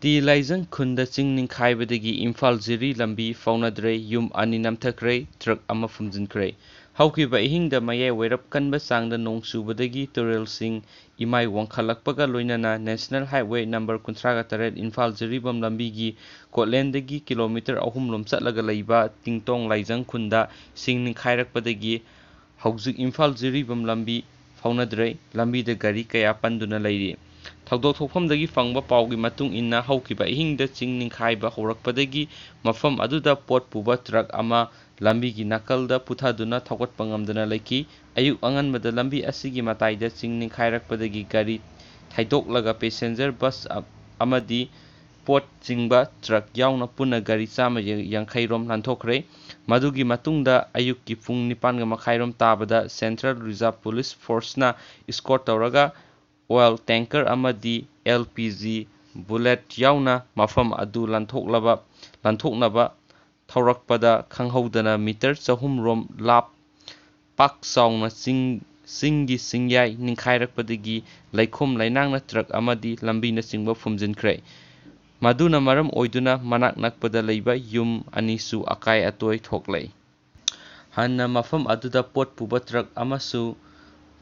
T ꯂꯥꯏꯖꯪ ꯈꯨꯟꯗ ꯆꯤꯡ ꯅꯤꯡꯈꯥꯏꯕꯗꯒꯤ ꯏꯝꯐꯥꯜ ꯖꯤꯔꯤ ꯂꯝꯕꯤ ꯐꯥꯎꯅꯗ꯭ꯔꯦ, ꯌꯨꯝ 2 ꯅꯝꯊꯈ꯭ꯔꯦ, ꯇ꯭ꯔꯛ 1 ꯐꯨꯝꯖꯤꯟꯈ꯭ꯔꯦ꯫ ꯍꯧꯈꯤꯕ ꯑꯍꯤꯡꯗ ꯃꯌꯥꯏ ꯋꯥꯏꯔꯞ ꯀꯟꯕ ꯆꯥꯡꯗ ꯅꯣꯡ ꯆꯨꯕꯗꯒꯤ ꯇꯨꯔꯦꯜꯁꯤꯡ ꯏꯃꯥꯏ ꯋꯥꯡꯈꯠꯂꯛꯄꯒ ꯂꯣꯏꯅꯅ national highway number 38 Imphal Jiribam ꯂꯝꯕꯤꯒꯤ ꯀꯣꯠꯂꯦꯟꯗꯒꯤ ꯀꯤꯂꯣꯃꯤꯇꯔ 3 ꯂꯣꯝ ꯆꯠꯂꯒ ꯂꯩꯕ ꯇꯤꯡꯇꯣꯡ ꯂꯥꯏꯖꯪ ꯈꯨꯟꯗ ꯏꯁꯤꯡ ꯅꯤꯡꯈꯥꯏꯔꯛꯄꯗꯒꯤ ꯍꯧꯖꯤꯛ ꯏꯝꯐꯥꯜ ꯖꯤꯔꯤꯕꯝ ꯂꯝꯕꯤ ꯐꯥꯎꯅꯗ꯭ꯔꯦ, ꯂꯝꯕꯤꯗ ꯒꯥꯔꯤ ꯀꯌꯥ ꯄꯟꯗꯨꯅ ꯂꯩꯔꯤ꯫ ꯊꯧꯗꯣꯛ ꯊꯣꯛꯐꯝꯗꯒꯤ ꯐꯪꯕ ꯄꯥꯎꯒꯤ ꯃꯇꯨꯡ ꯏꯟꯅ ꯍꯧꯈꯤꯕ ꯑꯍꯤꯡꯗ ꯆꯤꯡ ꯅꯤꯡꯈꯥꯏꯕ ꯍꯧꯔꯛꯄꯗꯒꯤ ꯃꯐꯝ ꯑꯗꯨꯗ ꯄꯣꯠ ꯄꯨꯕ ꯇ꯭ꯔꯛ ꯑꯃ ꯂꯝꯕꯤꯒꯤ ꯅꯥꯀꯜꯗ ꯄꯨꯊꯗꯨꯅ ꯊꯧꯒꯠꯄ ꯉꯝꯗꯅ ꯂꯩꯈꯤ꯫ ꯑꯌꯨꯛ ꯑꯉꯟꯕꯗ ꯂꯝꯕꯤ ꯑꯁꯤꯒꯤ ꯃꯇꯥꯏꯗ ꯆꯤꯡ ꯅꯤꯡꯈꯥꯏꯔꯛꯄꯗꯒꯤ ꯒꯥꯔꯤ ꯊꯩꯗꯣꯛꯂꯒ ꯄꯦꯁꯦꯟꯖꯔ ꯕꯁ ꯑꯃꯗꯤ ꯄꯣꯠ ꯆꯤꯡꯕ ꯇ꯭ꯔꯛ ꯌꯥꯎꯅ ꯄꯨꯟꯅ ꯒꯥꯔꯤ 150 ꯔꯣꯝ ꯂꯥꯟꯊꯣꯛꯈ꯭ꯔꯦ꯫ ꯃꯗꯨꯒꯤ ꯃꯇꯨꯡꯗ ꯑꯌꯨꯛꯀꯤ ꯄꯨꯡ 9:30 ꯔꯣꯝ ꯇꯥꯕꯗ ꯁꯦꯟꯇ꯭ꯔꯦꯜ ꯔꯤꯖꯔꯚ ꯄꯨꯂꯤꯁ ꯐꯣꯔꯁꯅ ꯏꯁꯀꯣꯔꯠ ꯇꯧꯔꯒ ꯑꯣꯏꯜ ꯇꯦꯡꯀꯔ ꯑꯃꯗꯤ LPG ꯕꯨꯂꯦꯠ ꯌꯥꯎꯅ ꯃꯐꯝ ꯑꯗꯨ ꯂꯥꯟꯊꯣꯛꯅꯕ ꯊꯧꯔꯛꯄꯗ ꯈꯪꯍꯧꯗꯅ ꯃꯤꯇꯔ 200 ꯔꯣꯝ ꯄꯥꯛ ꯆꯥꯎꯅ ꯆꯤꯡꯒꯤ ꯆꯤꯡꯌꯥꯏ ꯅꯤꯡꯈꯥꯏꯔꯛꯄꯗꯒꯤ ꯂꯩꯈꯣꯝ ꯂꯩꯅꯥꯡꯅ ꯇ꯭ꯔꯛ ꯑꯃꯗꯤ ꯂꯝꯕꯤꯅꯆꯤꯡꯕ ꯐꯨꯝꯖꯤꯟꯈ꯭ꯔꯦ꯫ ꯃꯗꯨꯅ ꯃꯔꯝ ꯑꯣꯏꯗꯨꯅ ꯃꯅꯥꯛ ꯅꯛꯄꯗ ꯂꯩꯕ ꯌꯨꯝ 2ꯁꯨ ꯑꯀꯥꯏ ꯑꯇꯣꯏ ꯊꯣꯛꯂꯦ꯫ ꯍꯥꯟꯅ ꯃꯐꯝ ꯑꯗꯨꯗ ꯄꯣꯠ ꯄꯨꯕ ꯇ꯭ꯔꯛ ꯑꯃꯁꯨ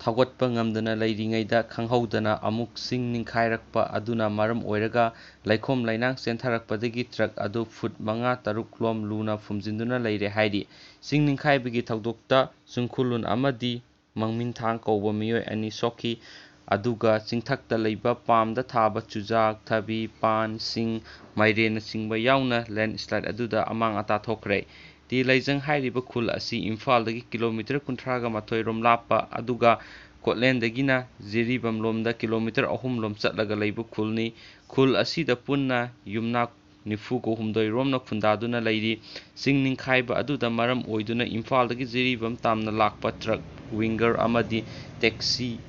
ꯊꯧꯒꯠꯄ ꯉꯝꯗꯅ ꯂꯩꯔꯤꯉꯩꯗ ꯈꯪꯍꯧꯗꯅ ꯑꯃꯨꯛ ꯆꯤꯡ ꯅꯤꯡꯈꯥꯏꯔꯛꯄ ꯑꯗꯨꯅ ꯃꯔꯝ ꯑꯣꯏꯔꯒ ꯂꯩꯈꯣꯝ ꯂꯩꯅꯥꯡ ꯆꯦꯟꯊꯔꯛꯄꯗꯒꯤ ꯇ꯭ꯔꯛ ꯑꯗꯨ ꯐꯨꯠ 5-6 ꯂꯣꯝ ꯂꯨꯅ ꯐꯨꯝꯖꯤꯟꯗꯨꯅ ꯂꯩꯔꯦ ꯍꯥꯏꯔꯤ꯫ ꯆꯤꯡ ꯅꯤꯡꯈꯥꯏꯕꯒꯤ ꯊꯧꯗꯣꯛꯇ ꯆꯤꯡꯈꯨꯂꯨꯟ ꯑꯃꯗꯤ ꯃꯪꯃꯤꯟꯊꯥꯡ ꯀꯧꯕ ꯃꯤꯑꯣꯏ 2 ꯁꯣꯛꯈꯤ꯫ ꯑꯗꯨꯒ ꯆꯤꯡꯊꯛꯇ ꯂꯩꯕ ꯄꯥꯝꯗ ꯊꯥꯕ ꯆꯨꯖꯥꯛ, ꯊꯕꯤ, ꯄꯥꯟ, ꯁꯤꯡ, ꯃꯥꯏꯔꯦꯟꯅꯆꯤꯡꯕ ꯌꯥꯎꯅ ꯂꯦꯟꯁ꯭ꯂꯥꯏꯗ ꯑꯗꯨꯗ ꯑꯃꯥꯡ ꯑꯇꯥ ꯊꯣꯛꯈ꯭ꯔꯦ꯫ ꯇꯤ ꯂꯥꯏꯖꯪ ꯍꯥꯏꯔꯤꯕ ꯈꯨꯜ ꯑꯁꯤ ꯏꯝꯐꯥꯜꯗꯒꯤ ꯀꯤꯂꯣꯃꯤꯇꯔ 32 ꯔꯣꯝ ꯂꯥꯞꯄ ꯑꯗꯨꯒ ꯀꯣꯠꯂꯦꯟꯗꯒꯤꯅ ꯖꯤꯔꯤꯕꯝ ꯂꯣꯝꯗ ꯀꯤꯂꯣꯃꯤꯇꯔ 3 ꯂꯣꯝ ꯆꯠꯂꯒ ꯂꯩꯕ ꯈꯨꯜꯅꯤ꯫ ꯈꯨꯜ ꯑꯁꯤꯗ ꯄꯨꯟꯅ ꯌꯨꯝꯅꯥꯛ 93 ꯔꯣꯝꯅ ꯈꯨꯟꯗꯥꯗꯨꯅ ꯂꯩꯔꯤ꯫ ꯆꯤꯡ ꯅꯤꯡꯈꯥꯏꯕ ꯑꯗꯨꯗ ꯃꯔꯝ ꯑꯣꯏꯗꯨꯅ ꯏꯝꯐꯥꯜꯗꯒꯤ ꯖꯤꯔꯤꯕꯝ ꯇꯥꯝꯅ ꯂꯥꯛꯄ ꯇ꯭ꯔꯛ, ꯋꯤꯡꯒꯔ ꯑꯃꯗꯤ ꯇꯦꯛꯁꯤ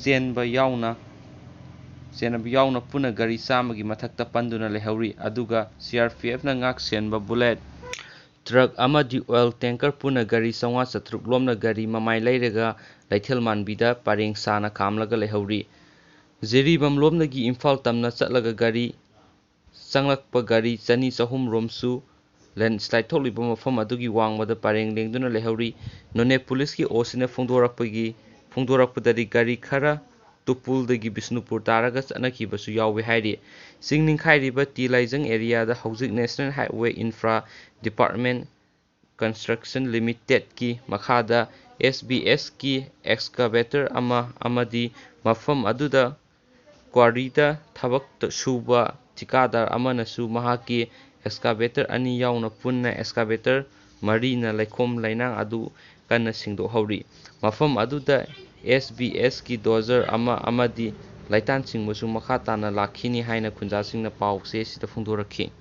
ꯆꯦꯟꯕ ꯌꯥꯎꯅ ꯄꯨꯟꯅ ꯒꯥꯔꯤ 100ꯒꯤ ꯃꯊꯛꯇ ꯄꯟꯗꯨꯅ ꯂꯩꯍꯧꯔꯤ꯫ ꯑꯗꯨꯒ CRPFꯅ ꯉꯥꯛ ꯁꯦꯟꯕ ꯕꯨꯂꯦꯠ ꯇ꯭ꯔꯛ ꯑꯃꯗꯤ ꯑꯣꯏꯜ ꯇꯦꯡꯀꯔ ꯄꯨꯟꯅ ꯒꯥꯔꯤ 500-600 ꯂꯣꯝꯅ ꯒꯥꯔꯤ ꯃꯃꯥꯏ ꯂꯩꯔꯒ ꯂꯩꯊꯦꯜꯃꯥꯟꯕꯤꯗ ꯄꯔꯦꯡ ꯁꯥꯅ ꯈꯥꯝꯂꯒ ꯂꯩꯍꯧꯔꯤ꯫ ꯖꯤꯔꯤꯕꯝ ꯂꯣꯝꯗꯒꯤ ꯏꯝꯐꯥꯜ ꯇꯝꯅ ꯆꯠꯂꯒ ꯒꯥꯔꯤ ꯆꯪꯂꯛꯄ ꯒꯥꯔꯤ 200-300 ꯔꯣꯝꯁꯨ ꯂꯦꯟꯁ꯭ꯂꯥꯏꯗ ꯊꯣꯛꯂꯤꯕ ꯃꯐꯝ ꯑꯗꯨꯒꯤ ꯋꯥꯡꯃꯗ ꯄꯔꯦꯡ ꯂꯦꯡꯗꯨꯅ ꯂꯩꯍꯧꯔꯤ꯫ ꯅꯣꯅꯦ ꯄꯨꯂꯤꯁꯀꯤ ꯑꯣꯁꯤꯅ ꯐꯣꯡꯗꯣꯔꯛꯄꯗꯗꯤ ꯒꯥꯔꯤ ꯈꯔ ꯇꯨꯄꯨꯜꯗꯒꯤ ꯕꯤꯁꯅꯨꯄꯨꯔ ꯇꯥꯔꯒ ꯆꯠꯅꯈꯤꯕꯁꯨ ꯌꯥꯎꯏ ꯍꯥꯏꯔꯤ꯫ ꯆꯤꯡ ꯅꯤꯡꯈꯥꯏꯔꯤꯕ ꯇꯤ ꯂꯥꯏꯖꯪ ꯑꯦꯔꯤꯌꯥꯗ ꯍꯧꯖꯤꯛ national highway infra department construction ꯂꯤꯃꯤꯇꯦꯗꯀꯤ ꯃꯈꯥꯗ SBS ꯀꯤ ꯑꯦꯛꯁꯀꯥꯚꯦꯇꯔ ꯑꯃ ꯑꯃꯗꯤ ꯃꯐꯝ ꯑꯗꯨꯗ ꯀ꯭ꯋꯥꯔꯤꯗ ꯊꯕꯛ ꯁꯨꯕ ꯊꯤꯀꯥꯗꯥꯔ ꯑꯃꯅꯁꯨ ꯃꯍꯥꯛꯀꯤ ꯑꯦꯛꯁꯀꯥꯚꯦꯇꯔ 2 ꯌꯥꯎꯅ ꯄꯨꯟꯅ ꯑꯦꯛꯁꯀꯥꯚꯦꯇꯔ 4ꯅ ꯂꯩꯈꯣꯝ ꯂꯩꯅꯥꯡ ꯑꯗꯨ ꯀꯟꯅ ꯁꯦꯡꯗꯣꯛꯍꯧꯔꯤ꯫ ꯃꯐꯝ ꯑꯗꯨꯗ SBS ꯀꯤ ꯗꯣꯖꯔ ꯑꯃ ꯑꯃꯗꯤ ꯂꯩꯇꯥꯟꯁꯤꯡꯕꯁꯨ ꯃꯈꯥ ꯇꯥꯅ ꯂꯥꯛꯈꯤꯅꯤ ꯍꯥꯏꯅ ꯈꯨꯟꯖꯥꯁꯤꯡꯅ ꯄꯥꯎ ꯆꯦꯁꯤꯗ ꯐꯣꯡꯗꯣꯔꯛꯈꯤ꯫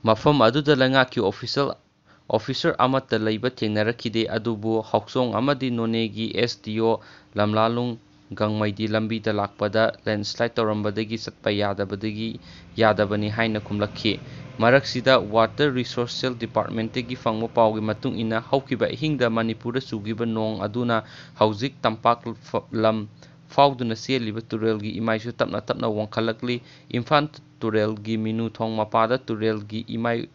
ꯃꯐꯝ ꯑꯗꯨꯗ ꯂꯩꯉꯥꯛꯀꯤ ꯑꯣꯐꯤꯁꯔ ꯑꯃꯠꯇ ꯂꯩꯕ ꯊꯦꯡꯅꯔꯛꯈꯤꯗꯦ꯫ ꯑꯗꯨꯕꯨ ꯍꯥꯎꯆꯣꯡ ꯑꯃꯗꯤ ꯅꯣꯅꯦꯒꯤ SDO ꯂꯝꯂꯥꯂꯨꯡ ꯒꯥꯡꯃꯩꯗꯤ ꯂꯝꯕꯤꯗ ꯂꯥꯛꯄꯗ ꯂꯦꯟꯁ꯭ꯂꯥꯏꯗ ꯇꯧꯔꯝꯕꯗꯒꯤ ꯆꯠꯄ ꯌꯥꯗꯕꯅꯤ ꯍꯥꯏꯅ ꯈꯨꯝꯂꯛꯈꯤ꯫ ꯃꯔꯛꯁꯤꯗ ꯋꯥꯇꯔ ꯔꯤꯁꯣꯔꯁꯦꯜ ꯗꯤꯄꯥꯔꯠꯃꯦꯟꯠꯇꯒꯤ ꯐꯪꯕ ꯄꯥꯎꯒꯤ ꯃꯇꯨꯡ ꯏꯟꯅ ꯍꯧꯈꯤꯕ ꯑꯍꯤꯡꯗ ꯃꯅꯤꯄꯨꯔꯗ ꯆꯨꯈꯤꯕ ꯅꯣꯡ ꯑꯗꯨꯅ ꯍꯧꯖꯤꯛ ꯇꯝꯄꯥꯛ ꯂꯝ ꯐꯥꯎꯗꯨꯅ ꯆꯦꯜꯂꯤꯕ ꯇꯨꯔꯦꯜꯒꯤ ꯏꯃꯥꯏꯁꯨ ꯇꯞꯅ ꯇꯞꯅ ꯋꯥꯡꯈꯠꯂꯛꯂꯤ꯫ ꯏꯝꯐꯥꯜ ꯇꯨꯔꯦꯜꯒꯤ ꯃꯤꯅꯨꯊꯣꯡ ꯃꯄꯥꯗ ꯇꯨꯔꯦꯜꯒꯤ ꯏꯃꯥꯏ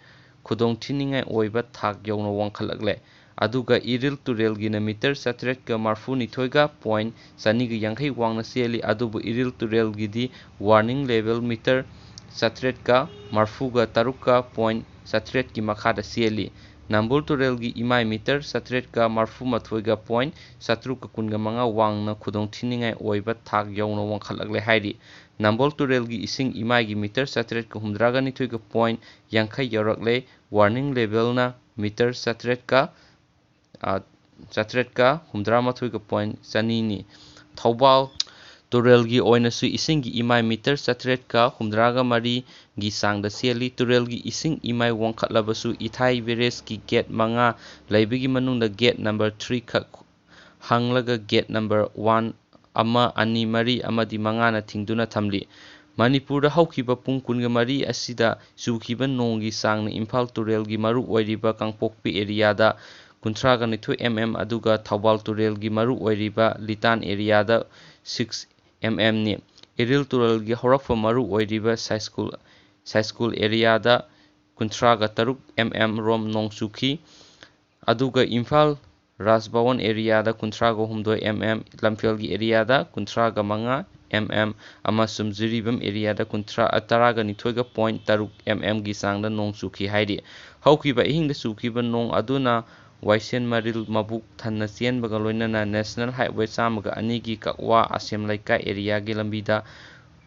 ꯈꯨꯗꯣꯡꯊꯤꯅꯤꯡꯉꯥꯏ ꯑꯣꯏꯕ ꯊꯥꯛ ꯌꯧꯅ ꯋꯥꯡꯈꯠꯂꯛꯂꯦ꯫ ꯑꯗꯨꯒ ꯏꯔꯤꯜ ꯇꯨꯔꯦꯜꯒꯤꯅ ꯃꯤꯇꯔ 832.250 ꯋꯥꯡꯅ ꯆꯦꯜꯂꯤ꯫ ꯑꯗꯨꯕꯨ ꯏꯔꯤꯜ ꯇꯨꯔꯦꯜꯒꯤꯗꯤ ꯋꯥꯔꯅꯤꯡ ꯂꯦꯚꯦꯜ ꯃꯤꯇꯔ 833.7 ꯒꯤ ꯃꯈꯥꯗ ꯆꯦꯜꯂꯤ꯫ ꯅꯝꯕꯨꯜ ꯇꯨꯔꯦꯜꯒꯤ ꯏꯃꯥꯏ ꯃꯤꯇꯔ 834.715 ꯋꯥꯡꯅ ꯈꯨꯗꯣꯡꯊꯤꯅꯤꯡꯉꯥꯏ ꯑꯣꯏꯕ ꯊꯥꯛ ꯌꯧꯅ ꯋꯥꯡꯈꯠꯂꯛꯂꯦ ꯍꯥꯏꯔꯤ꯫ ꯅꯝꯕꯨꯜ ꯇꯨꯔꯦꯜꯒꯤ ꯏꯁꯤꯡꯏꯃꯥꯏꯒꯤ ꯃꯤꯇꯔ 832.2 ꯌꯧꯔꯛꯂꯦ꯫ ꯋꯥꯔꯅꯤꯡ ꯂꯦꯚꯦꯜꯅ ꯃꯤꯇꯔ 813.2 ꯅꯤ꯫ ꯊꯧꯕꯥꯜ ꯇꯨꯔꯦꯜꯒꯤ ꯑꯣꯏꯅꯁꯨ ꯏꯁꯤꯡꯒꯤ ꯏꯃꯥꯏ ꯃꯤꯇꯔ 813 ꯒꯤ ꯆꯥꯡꯗ ꯆꯦꯜꯂꯤ꯫ ꯇꯨꯔꯦꯜꯒꯤ ꯏꯁꯤꯡ ꯏꯃꯥꯏ ꯋꯥꯡꯈꯠꯂꯕꯁꯨ ꯏꯊꯥꯏ ꯕꯦꯔꯦꯖꯀꯤ ꯒꯦꯠ 5 ꯂꯩꯕꯒꯤ ꯃꯅꯨꯡꯗ ꯒꯦꯠ ꯅꯝꯕꯔ 3 ꯈꯛ ꯍꯥꯡꯂꯒ ꯒꯦꯠ ꯅꯝꯕꯔ 1, 2, 4 ꯑꯃꯗꯤ 5ꯅ ꯊꯤꯡꯗꯨꯅ ꯊꯝꯂꯤ꯫ ꯃꯅꯤꯄꯨꯔꯗ ꯍꯧꯈꯤꯕ ꯄꯨꯡ 24 ꯑꯁꯤꯗ ꯆꯨꯈꯤꯕ ꯅꯣꯡꯒꯤ ꯆꯥꯡꯅ ꯏꯝꯐꯥꯜ ꯇꯨꯔꯦꯜꯒꯤ ꯃꯔꯨ ꯑꯣꯏꯔꯤꯕ ꯀꯥꯡꯄꯣꯛꯄꯤ ꯑꯦꯔꯤꯌꯥꯗ 32 mm ꯑꯗꯨꯒ ꯊꯧꯕꯥꯜ ꯇꯨꯔꯦꯜꯒꯤ ꯃꯔꯨ ꯑꯣꯏꯔꯤꯕ ꯂꯤꯇꯥꯟ ꯑꯦꯔꯤꯌꯥꯗ 6 mm ꯅꯤ꯫ ꯏꯔꯤꯜ ꯇꯨꯔꯦꯜꯒꯤ ꯍꯧꯔꯛꯐꯝ ꯃꯔꯨ ꯑꯣꯏꯔꯤꯕ ꯁꯥꯏꯁ꯭ꯀꯨꯜ ꯑꯦꯔꯤꯌꯥꯗ 33 mm ꯔꯣꯝ ꯅꯣꯡ ꯆꯨꯈꯤ, ꯑꯗꯨꯒ ꯏꯝꯐꯥꯜ ꯔꯥꯖꯚꯋꯟ ꯑꯦꯔꯤꯌꯥꯗ 33 mm, ꯂꯝꯐꯦꯜꯒꯤ ꯑꯦꯔꯤꯌꯥꯗ 35 mm ꯑꯃꯁꯨꯡ ꯖꯤꯔꯤꯕꯥꯝ ꯑꯦꯔꯤꯌꯥꯗ 12.3 mm ꯒꯤ ꯆꯥꯡꯗ ꯅꯣꯡ ꯆꯨꯈꯤ ꯍꯥꯏꯔꯤ꯫ ꯍꯧꯈꯤꯕ ꯑꯍꯤꯡꯗ ꯆꯨꯈꯤꯕ ꯅꯣꯡ ꯑꯗꯨꯅ ꯋꯥꯏꯁꯦꯟ ꯃꯔꯤꯜ ꯃꯕꯨꯛ ꯊꯟꯅ ꯆꯦꯟꯕꯒ ꯂꯣꯏꯅꯅ ꯅꯦꯁꯅꯦꯜ ꯍꯥꯏꯋꯦ 102ꯒꯤ ꯀꯛꯋꯥ ꯑꯁꯦꯝ ꯂꯩꯀꯥꯏ ꯑꯦꯔꯤꯌꯥꯒꯤ ꯂꯝꯕꯤꯗ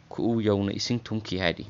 ꯈꯨꯎ ꯌꯧꯅ ꯏꯁꯤꯡ ꯊꯨꯝꯈꯤ ꯍꯥꯏꯔꯤ꯫